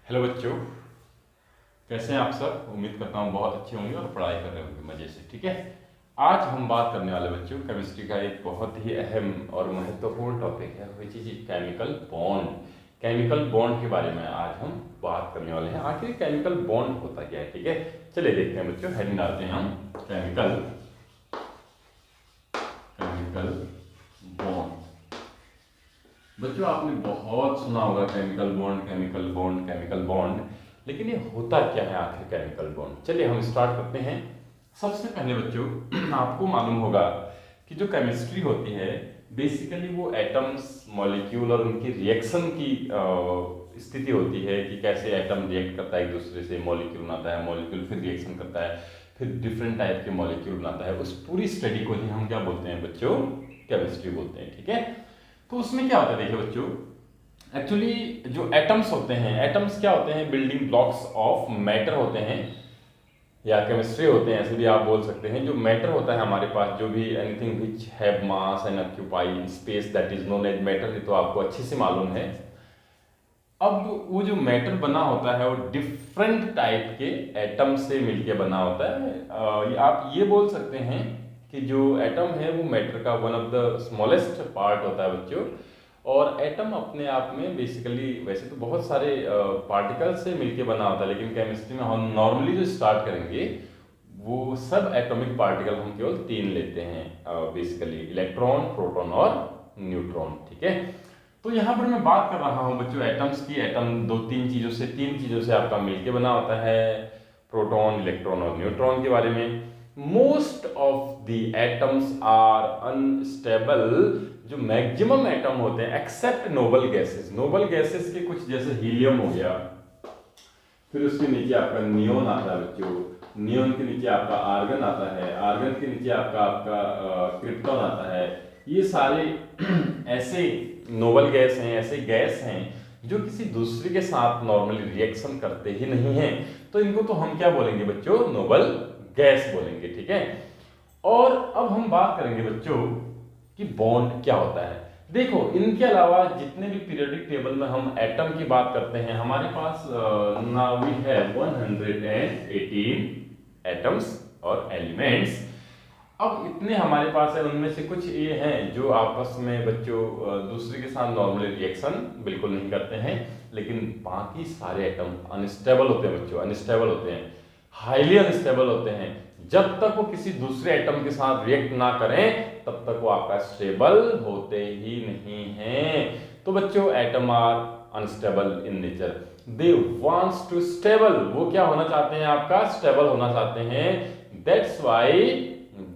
Hello बच्चों, कैसे हैं आप सब। उम्मीद करता हूँ बहुत अच्छे होंगे और पढ़ाई कर रहे होंगे मज़े से। ठीक है, आज हम बात करने वाले बच्चों केमिस्ट्री का एक बहुत ही अहम और महत्वपूर्ण टॉपिक है, which is chemical bond. Chemical bond के बारे में आज हम बात करने वाले हैं। आखिर केमिकल बॉन्ड होता क्या है। ठीक है, चलिए देखते हैं बच्चों, हेडिंग डालते हैं हम केमिकल केमिकल बॉन्ड। बच्चों आपने बहुत सुना होगा chemical bond, chemical bond, chemical bond, लेकिन ये होता क्या है आखिर केमिकल बॉन्ड। चलिए हम स्टार्ट करते हैं। सबसे पहले बच्चों आपको मालूम होगा कि जो केमिस्ट्री होती है बेसिकली वो एटम्स, मॉलिक्यूल और उनकी रिएक्शन की स्थिति होती है कि कैसे एटम रिएक्ट करता है एक दूसरे से, मॉलिक्यूल बनाता है, मॉलिक्यूल फिर रिएक्शन करता है, फिर डिफरेंट टाइप के मॉलिक्यूल बनाता है। उस पूरी स्टडी को ही हम क्या बोलते हैं बच्चों, केमिस्ट्री बोलते हैं। ठीक है, तो उसमें क्या होता है देखिए बच्चों, एक्चुअली जो एटम्स होते हैं, एटम्स क्या होते हैं, बिल्डिंग ब्लॉक्स ऑफ मैटर होते हैं या केमिस्ट्री होते हैं, ऐसे भी आप बोल सकते हैं। जो मैटर होता है हमारे पास, जो भी anything which have mass and occupy space that is known as matter, ये तो आपको अच्छे से मालूम है। अब वो जो मैटर बना होता है वो डिफरेंट टाइप के एटम से मिलके बना होता है। आप ये बोल सकते हैं कि जो एटम है वो मैटर का one of the smallest part होता है बच्चों। और एटम अपने आप में बेसिकली वैसे तो बहुत सारे पार्टिकल से मिलके बना होता है, लेकिन केमिस्ट्री में हम नॉर्मली जो स्टार्ट करेंगे वो सब एटॉमिक पार्टिकल हम केवल 3 लेते हैं, बेसिकली इलेक्ट्रॉन, प्रोटॉन और न्यूट्रॉन। ठीक है, तो यहाँ पर मैं बात कर रहा हूँ बच्चों एटम्स की। एटम तीन चीज़ों से आपका मिलके बना होता है, प्रोटॉन, इलेक्ट्रॉन और न्यूट्रॉन के बारे में। Most of the atoms are unstable, जो मैक्सिमम एटम होते हैं except noble gases. Noble gases के कुछ जैसे हीलियम हो गया, फिर उसके नीचे आपका नियोन आता है बच्चों, नियोन के नीचे आपका आर्गन आता है, आर्गन के नीचे आपका क्रिप्टॉन आता है। ये सारे ऐसे नोबल गैस हैं, ऐसे गैस हैं जो किसी दूसरे के साथ नॉर्मली रिएक्शन करते ही नहीं हैं, तो इनको तो हम क्या बोलेंगे बच्चों, नोबल गैस बोलेंगे। ठीक है, और अब हम बात करेंगे बच्चों कि बॉन्ड क्या होता है। देखो इनके अलावा जितने भी पीरियोडिक टेबल में हम एटम की बात करते हैं, हमारे पास नाउ वी हैव 118 एटम्स और एलिमेंट्स। अब इतने हमारे पास है, उनमें से कुछ ये हैं जो आपस में बच्चों दूसरे के साथ नॉर्मली रिएक्शन बिल्कुल नहीं करते हैं, लेकिन बाकी सारे एटम अनस्टेबल होते हैं बच्चों, अनस्टेबल होते हैं, हाईली अनस्टेबल होते हैं। जब तक वो किसी दूसरे एटम के साथ रिएक्ट ना करें तब तक वो आपका स्टेबल होते ही नहीं हैं। तो बच्चों atom are unstable in nature, they wants to stable, वो क्या होना चाहते हैं, आपका स्टेबल होना चाहते हैं। That's why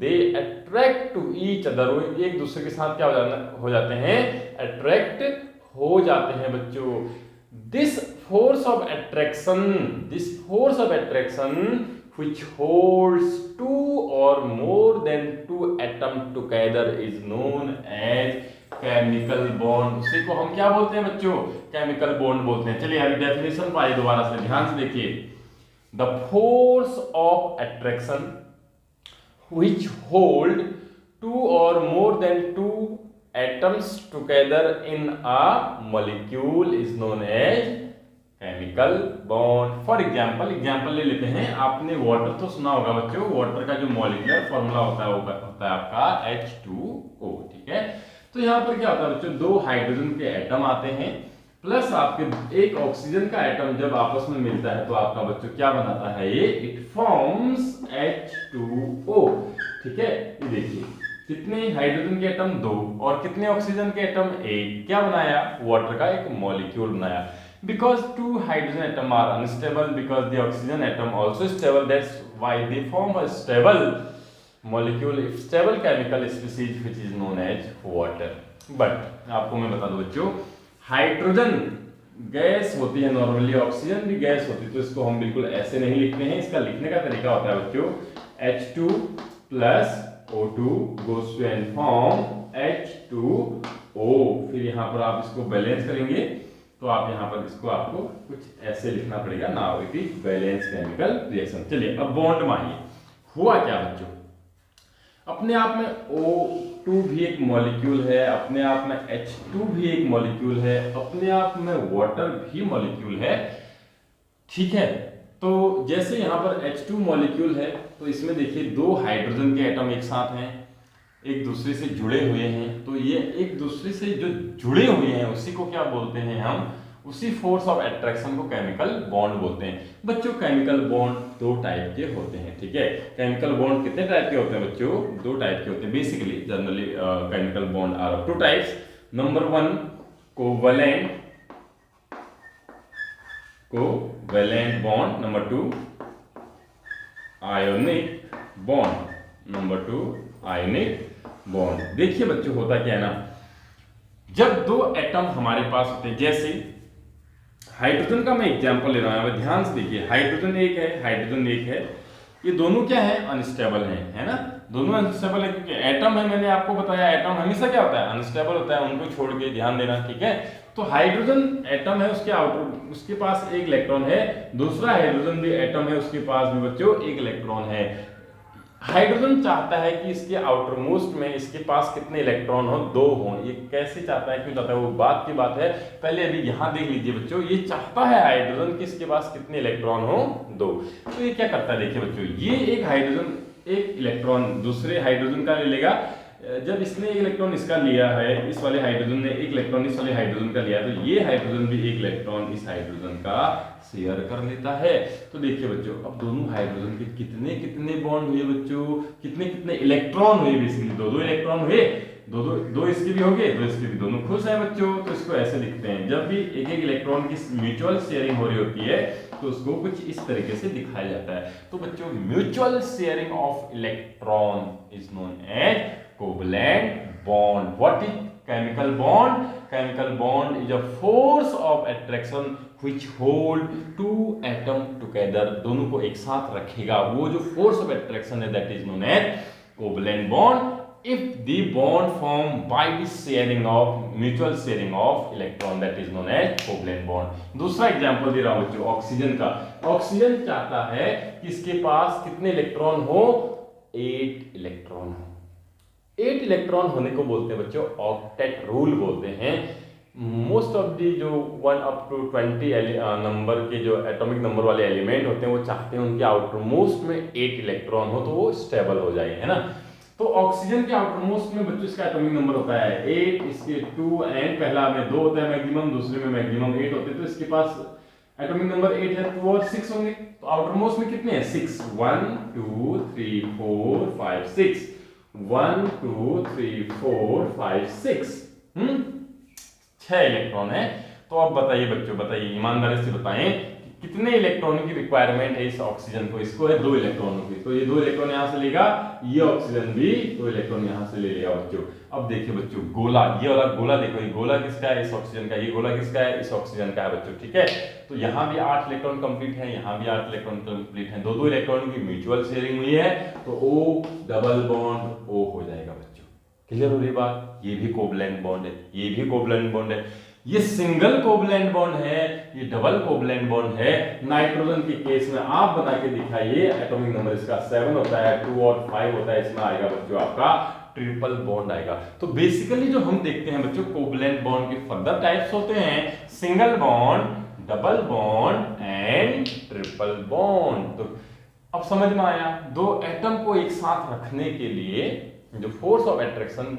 they attract to each other, वो एक दूसरे के साथ क्या हो जाते हैं, अट्रैक्ट हो जाते हैं बच्चों। This force of attraction which holds two or more than two atom together is known as chemical bond। उसी को हम क्या बोलते हैं बच्चों, केमिकल बॉन्ड बोलते हैं। चलिए अभी डेफिनेशन पाए दोबारा से ध्यान से देखिए। The force of attraction which hold two or more than two atoms together in a molecule is known as chemical bond. For example ले लेते हैं। आपने वाटर तो सुना होगा बच्चों, वाटर का जो मॉलिक्यूलर फॉर्मूला होता है आपका H2O। ठीक है, तो यहाँ पर क्या होता है बच्चों, 2 हाइड्रोजन के एटम आते हैं प्लस आपके एक ऑक्सीजन का एटम जब आपस में मिलता है तो आपका बच्चों क्या बनाता है, ये इट फॉर्म्स H2O। ठीक है, ये देखिए कितने हाइड्रोजन के एटम 2 और कितने ऑक्सीजन के एटम 1, क्या बनाया, वाटर का एक मॉलिक्यूल बनाया। Because 2 hydrogen atom are unstable, because the oxygen atom also stable, that's why they form a stable molecule, stable chemical species which is known as water। But आपको मैं बता दूं बच्चों, हाइड्रोजन गैस होती है नॉर्मली, ऑक्सीजन भी gas होती है, तो इसको हम बिल्कुल ऐसे नहीं लिखते हैं। इसका लिखने का तरीका होता है बच्चों, H2 plus O2 goes to and form H2O। फिर यहाँ पर आप इसको बैलेंस करेंगे तो आप यहाँ पर इसको आपको कुछ ऐसे लिखना पड़ेगा, now it is balance chemical reaction. चलिए अब बॉन्ड मानिए हुआ क्या बच्चों, अपने आप में O2 भी एक मॉलिक्यूल है, अपने आप में H2 भी एक मॉलिक्यूल है, अपने आप में वाटर भी मॉलिक्यूल है। ठीक है। तो जैसे यहाँ पर H2 मॉलिक्यूल है, तो इसमें देखिए दो हाइड्रोजन के एटम एक साथ हैं, एक दूसरे से जुड़े हुए हैं। तो ये एक दूसरे से जो जुड़े हुए हैं उसी को क्या बोलते हैं हम, उसी फोर्स ऑफ अट्रैक्शन को केमिकल बॉन्ड बोलते हैं। बच्चों केमिकल बॉन्ड दो टाइप के होते हैं, ठीक है। केमिकल बॉन्ड कितने टाइप के होते हैं बच्चों, दो टाइप के होते हैं basically. Generally chemical bond are of two types. Number 1 covalent bond, number 2 ionic bond, number 2 ionic bond. देखिए बच्चों होता क्या है ना, जब दो एटम हमारे पास होते हैं, जैसे हाइड्रोजन का मैं एग्जांपल ले रहा हूं, ध्यान से देखिए, हाइड्रोजन एक है, हाइड्रोजन एक है, ये दोनों क्या है, अनस्टेबल है ना। दोनों अनस्टेबल है क्योंकि एटम है, मैंने आपको बताया एटम हमेशा क्या होता है, अनस्टेबल होता है, उनको छोड़ के ध्यान देना, ठीक है। तो हाइड्रोजन एटम है, उसके पास एक इलेक्ट्रॉन है, दूसरा हाइड्रोजन भी एटम है, उसके पास भी बच्चों एक इलेक्ट्रॉन है। हाइड्रोजन चाहता है कि इसके आउटर मोस्ट में इसके पास कितने इलेक्ट्रॉन हो, दो हो। ये कैसे चाहता है, क्यों चाहता है, वो बात की बात है। पहले अभी यहाँ देख लीजिए बच्चों, ये चाहता है हाइड्रोजन कि इसके पास कितने इलेक्ट्रॉन हो, दो। तो ये क्या करता है, देखिए बच्चों, ये एक हाइड्रोजन एक इलेक्ट्रॉन दूसरे हाइड्रोजन का ले लेगा। जब इसने एक इलेक्ट्रॉन इसका लिया है, इस वाले हाइड्रोजन ने एक इलेक्ट्रॉन इस वाले हाइड्रोजन का लिया है, तो ये हाइड्रोजन भी एक इलेक्ट्रॉन इस हाइड्रोजन का शेयर कर लेता है। तो देखिए बच्चों, अब दोनों हाइड्रोजन के कितने कितने बॉन्ड हुए बच्चों, कितने कितने इलेक्ट्रॉन हुए, बेसिकली दो दो इलेक्ट्रॉन हुए, दो इसके भी हो गए, दो इसके भी, दोनों खुश है बच्चों। तो इसको ऐसे लिखते हैं, जब भी एक एक इलेक्ट्रॉन की म्यूचुअल शेयरिंग हो रही होती है तो उसको कुछ इस तरीके से दिखाया जाता है। तो बच्चों mutual sharing of electron is known as covalent bond. What is chemical bond? Chemical bond is a force of attraction which hold two atom together, दोनों को एक साथ रखेगा। वो जो force of attraction है that is known as covalent bond if the bond formed by the sharing of mutual sharing of electron that is known as covalent bond। दूसरा example दे रहा हूं बच्चों ऑक्सीजन का। ऑक्सीजन चाहता है कि इसके पास कितने इलेक्ट्रॉन हो, 8 इलेक्ट्रॉन हो। 8 इलेक्ट्रॉन होने को बोलते हैं बच्चों ऑक्टेट रूल बोलते हैं। मोस्ट ऑफ दी जो 1 up to 20 नंबर के जो एटॉमिक नंबर वाले एलिमेंट होते हैं वो चाहते हैं उनके आउटर मोस्ट में 8 इलेक्ट्रॉन हो तो वो स्टेबल हो जाए, है ना। तो ऑक्सीजन के आउटर मोस्ट में बच्चों इसका एटॉमिक नंबर होता है 8, इसके 2 एंड पहला में 2 होता है मैक्सिमम, दूसरे में मैक्सिमम 8 होते हैं। तो इसके पास एटॉमिक नंबर 8 है, 2 और 6 होंगे। तो आउटर मोस्ट में कितने हैं, 6, 1 2 3 4 5 6, 1 2 3 4 5 6, 6 इलेक्ट्रॉन है। तो अब बताइए बच्चों, बताइए ईमानदारी से बताएं कितने इलेक्ट्रॉन की रिक्वायरमेंट है इस ऑक्सीजन को। इसको है 2 इलेक्ट्रॉनों की, तो ये 2 इलेक्ट्रॉन यहां से लेगा, ये ऑक्सीजन भी 2 इलेक्ट्रॉन यहां से ले लेगा बच्चों। अब देखिए बच्चों गोला, ये वाला गोला देखो, ये गोला किसका है, इस ऑक्सीजन का। ये गोला किसका है, इस ऑक्सीजन का है बच्चों, ठीक है। तो यहाँ भी 8 इलेक्ट्रॉन कंप्लीट है, यहाँ भी 8 इलेक्ट्रॉन कंप्लीट है, 2 इलेक्ट्रॉन की म्यूचुअल शेयरिंग हुई है, तो O डबल बॉन्ड O हो जाएगा बच्चों। क्लियर हो रही बात। ये भी कोवैलेंट बॉन्ड है, ये भी कोवैलेंट बॉन्ड है, ये सिंगल कोवैलेंट बॉन्ड है, ये डबल कोवैलेंट बॉन्ड है। नाइट्रोजन के केस में आप बना के दिखाइए, एटॉमिक नंबर इसका 7 होता है, 2 और 5 होता है, इसमें आएगा बच्चों आपका ट्रिपल बॉन्ड आएगा। तो बेसिकली जो हम देखते हैं बच्चों कोवैलेंट बॉन्ड के फर्दर टाइप्स होते हैं single bond, double bond and triple bond. तो अब समझ में आया, दो एटम को एक साथ रखने के लिए जो फोर्स ऑफ अट्रैक्शन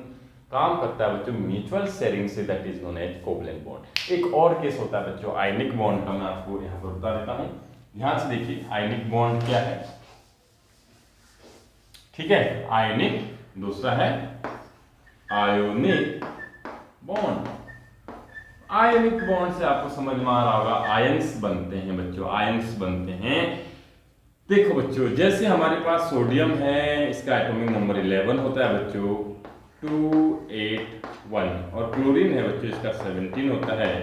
काम करता है बच्चों म्यूचुअल शेयरिंग से, that is known as covalent bond. एक और केस होता है बच्चों आयनिक बॉन्ड का, मैं आपको यहाँ पर बता देता हूँ। ध्यान से देखिए आयनिक बॉन्ड क्या है, ठीक है। आयनिक, दूसरा है आयोनिक बॉन्ड। आयनिक बॉन्ड से आपको समझ में आ रहा होगा आयंस बनते हैं बच्चों, आयंस बनते हैं। देखो बच्चों जैसे हमारे पास सोडियम है, इसका एटॉमिक नंबर 11 होता है बच्चों 281, और क्लोरीन है बच्चों इसका 17 होता है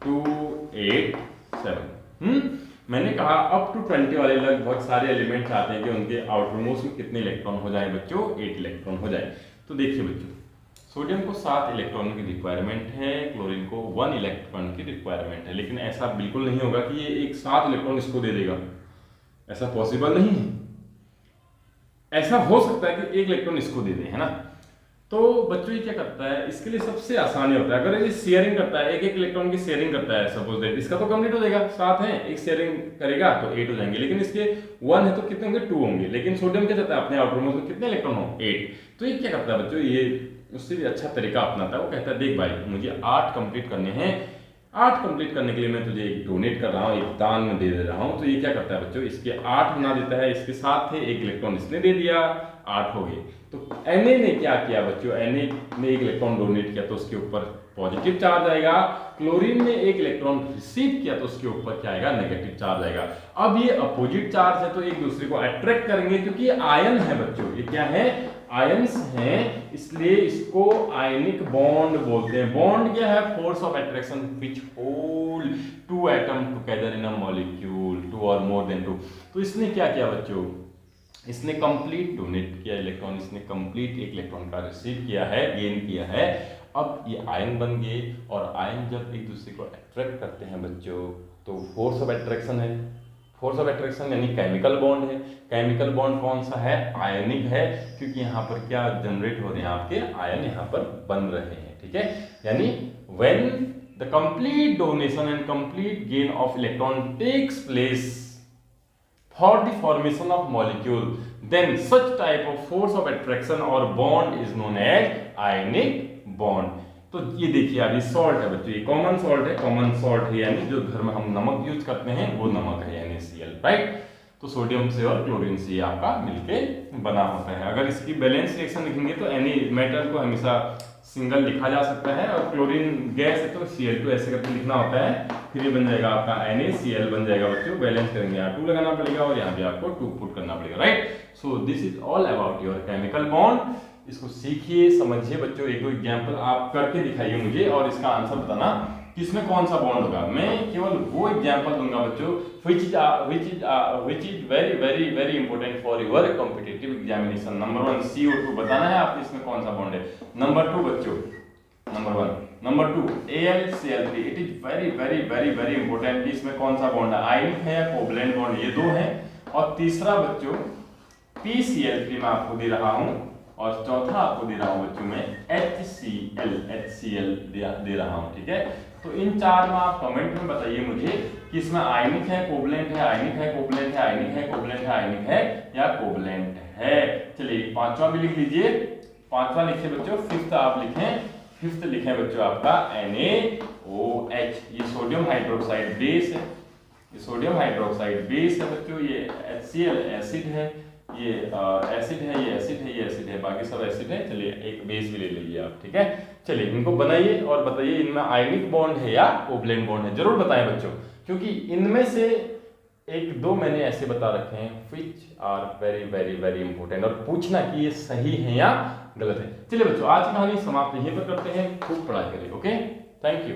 287। मैंने कहा अप टू 20 वाले लगभग सारे एलिमेंट चाहते हैं कि उनके आउटर मोस्ट में कितने इलेक्ट्रॉन हो जाए बच्चों, 8 इलेक्ट्रॉन हो जाए। तो देखिए बच्चों सोडियम को 7 इलेक्ट्रॉन की रिक्वायरमेंट है, क्लोरीन को 1 इलेक्ट्रॉन की रिक्वायरमेंट है। लेकिन ऐसा बिल्कुल नहीं होगा कि ये एक 7 इलेक्ट्रॉन इसको दे देगा, ऐसा पॉसिबल नहीं है। ऐसा हो सकता है कि 1 इलेक्ट्रॉन इसको दे दे, है ना। तो बच्चों ये क्या करता है, इसके लिए सबसे आसानी होता है, अगर ये शेयरिंग करता है, एक एक इलेक्ट्रॉन की शेयरिंग करता है, सपोज दैट इसका तो कंप्लीट हो जाएगा, 7 है, एक शेयरिंग करेगा तो 8 हो जाएंगे, लेकिन इसके 1 है तो कितने होंगे, 2 होंगे, लेकिन सोडियम क्या चाहता है अपने आउटर मोस्ट में कितने इलेक्ट्रॉन हो, 8। तो ये क्या करता है बच्चों, ये उससे भी अच्छा तरीका अपनाता है, वो कहता है देख भाई मुझे 8 कंप्लीट करने हैं, 8 कंप्लीट करने के लिए मैं तुझे एक डोनेट कर रहा हूँ, एक दान में दे रहा हूँ। तो ये क्या करता है बच्चों, इसके 8 बना देता है, इसके साथ थे एक इलेक्ट्रॉन इसने दे दिया, 8 हो गए। तो Na ने क्या किया बच्चों, Na ने एक इलेक्ट्रॉन डोनेट किया तो उसके ऊपर पॉजिटिव चार्ज आएगा, क्लोरीन ने एक इलेक्ट्रॉन रिसीव किया तो उसके ऊपर क्या आएगा, नेगेटिव चार्ज आएगा। अब ये अपोजिट चार्ज है तो एक दूसरे को अट्रैक्ट करेंगे, क्योंकि ये आयन है बच्चों, ये क्या है, आयंस हैं, इसलिए इसको आयनिक बॉन्ड बोलते हैं। बॉन्ड क्या है, force of attraction which hold two atom together in a molecule, 2 और मोर देन 2। तो इसने क्या किया बच्चों, इसने कंप्लीट डोनेट किया इलेक्ट्रॉन, इसने कंप्लीट एक इलेक्ट्रॉन का रिसीव किया है, गेन किया है। अब ये आयन बन गए, और आयन जब एक दूसरे को अट्रैक्ट करते हैं बच्चों तो फोर्स ऑफ अट्रैक्शन है, फोर्स ऑफ अट्रैक्शन यानी केमिकल बॉन्ड है। केमिकल बॉन्ड कौन सा है, आयनिक है, क्योंकि यहाँ पर क्या जनरेट हो रहे हैं, आपके आयन यहाँ पर बन रहे हैं, ठीक है। यानी when the complete donation and complete gain of electron takes place for the formation of molecule, then such type of force of attraction or bond is known as ionic bond। तो ये देखिए अभी सॉल्ट है बच्चों, ये common salt है, common salt है यानी जो घर में हम नमक यूज करते हैं वो नमक है NaCl, राइट। तो सोडियम से और क्लोरीन से आपका मिलके बना होता है। अगर इसकी बैलेंस रिएक्शन लिखेंगे तो एनी मेटल को हमेशा सिंगल लिखा जा सकता है, और क्लोरीन गैस है तो Cl2 ऐसे करके लिखना होता है, फिर ये बन जाएगा आपका NaCl बन जाएगा बच्चों। बैलेंस करेंगे यहाँ 2 लगाना पड़ेगा और यहाँ भी आपको 2 पुट करना पड़ेगा, right. So this is all about your chemical bond. इसको सीखिए, समझिए बच्चों, एक दो एग्जाम्पल आप करके दिखाइए मुझे और इसका आंसर बताना किसमें कौन सा बॉन्ड होगा। मैं केवल वो एग्जाम्पल दूंगा बच्चों which is very important for your competitive examination। Number 1 CO2 बताना है आपको इसमें कौन सा बॉन्ड है। नंबर 2 बच्चों, number 2 AlCl3, it is very important, इसमें कौन सा बॉन्ड है, आयनिक है या कोवलेंट बॉन्ड, ये 2 है। और तीसरा बच्चों PCl3 मैं आपको दे रहा हूं, और चौथा आपको दे रहा हूं बच्चों मैं HCl दे रहा हूं, ठीक है। तो इन 4 में आप कमेंट में बताइए मुझे कि इसमें आयनिक है, कोवलेंट है, आयनिक है, कोवलेंट है, आयनिक है, कोवलेंट है, आयनिक है या कोवलेंट है। चलिए 5वां भी लिख लीजिए, 5वां लिखिए बच्चों, 5th आप लिखें, 5th लिखें बच्चों आपका NaOH। ये सोडियम हाइड्रोक्साइड बेस है, ये सोडियम हाइड्रोक्साइड बेस है बच्चों, ये HCl एसिड है, ये एसिड है, ये एसिड है, ये एसिड है, बाकी सब एसिड है। चलिए एक बेस भी ले लीजिए आप, ठीक है। चलिए इनको बनाइए और बताइए इनमें आयनिक बॉन्ड है या कोवलेंट बॉन्ड है, जरूर बताएं बच्चों, क्योंकि इनमें से 1-2 मैंने ऐसे बता रखे हैं which आर वेरी इंपॉर्टेंट, और पूछना कि ये सही है या गलत है। चलिए बच्चों आज की कहानी समाप्त यहीं पर करते हैं, खूब पढ़ाई करें, ओके, थैंक यू।